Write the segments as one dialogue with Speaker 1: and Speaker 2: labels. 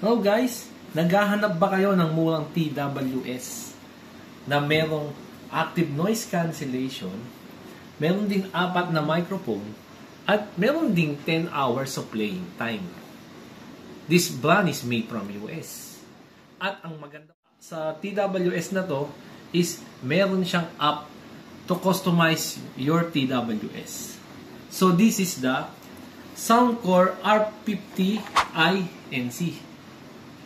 Speaker 1: Hello guys, naghahanap ba kayo ng murang TWS na merong active noise cancellation, meron ding 4 na microphone, at meron ding 10 hours of playing time? This brand is made from US. At ang maganda sa TWS na to is meron siyang app to customize your TWS. So this is the Soundcore R50i NC.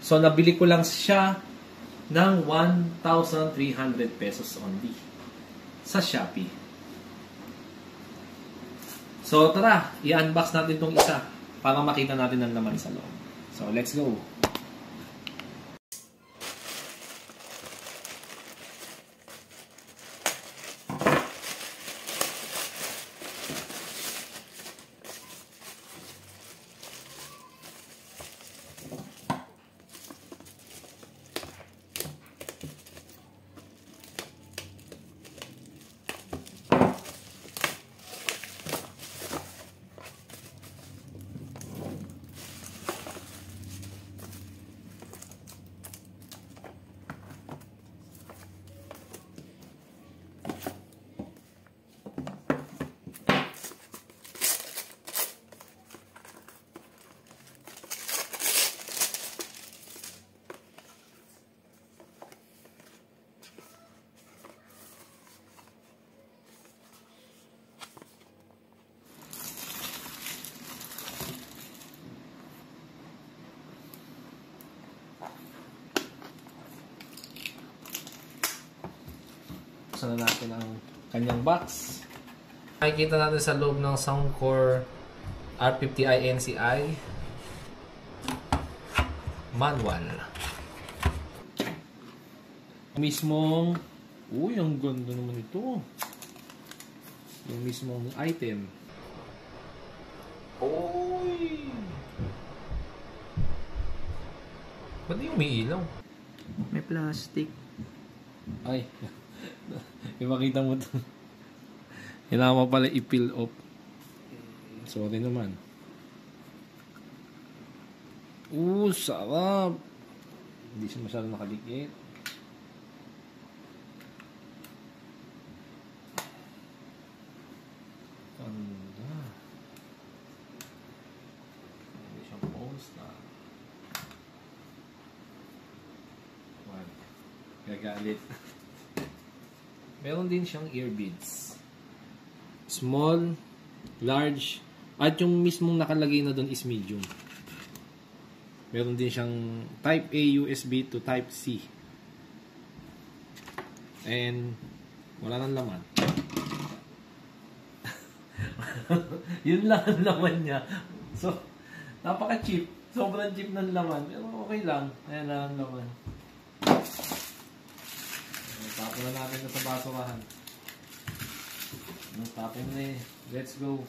Speaker 1: So, nabili ko lang siya ng 1,300 pesos only sa Shopee. So, tara, i-unbox natin itong isa para makita natin ang laman sa loob. So, let's go! Buksan na natin ang kanyang box. Makikita natin sa loob ng Soundcore R50i NCi manual. Mismong, uy, ang ganda naman ito. Yung mismong item. Uy! Ba't di umiilaw?
Speaker 2: May plastic.
Speaker 1: Ay. Ipakita mo ito. Kailangan mo pala i-peel off. Sorry naman. Sarap. Hindi siya masyadong nakadikit. Ganda. Hindi siya post na. Gagalit. Meron din siyang earbuds. Small, large, at yung mismong nakalagay na doon is medium. Meron din siyang Type A USB to Type C. And wala nang laman. Yun lang ang laman niya. So, napaka-cheap. Sobrang cheap ng laman. Pero okay lang. Ayan lang ang laman. Tapon na natin ito sa basurahan. Tapon na eh. Let's go.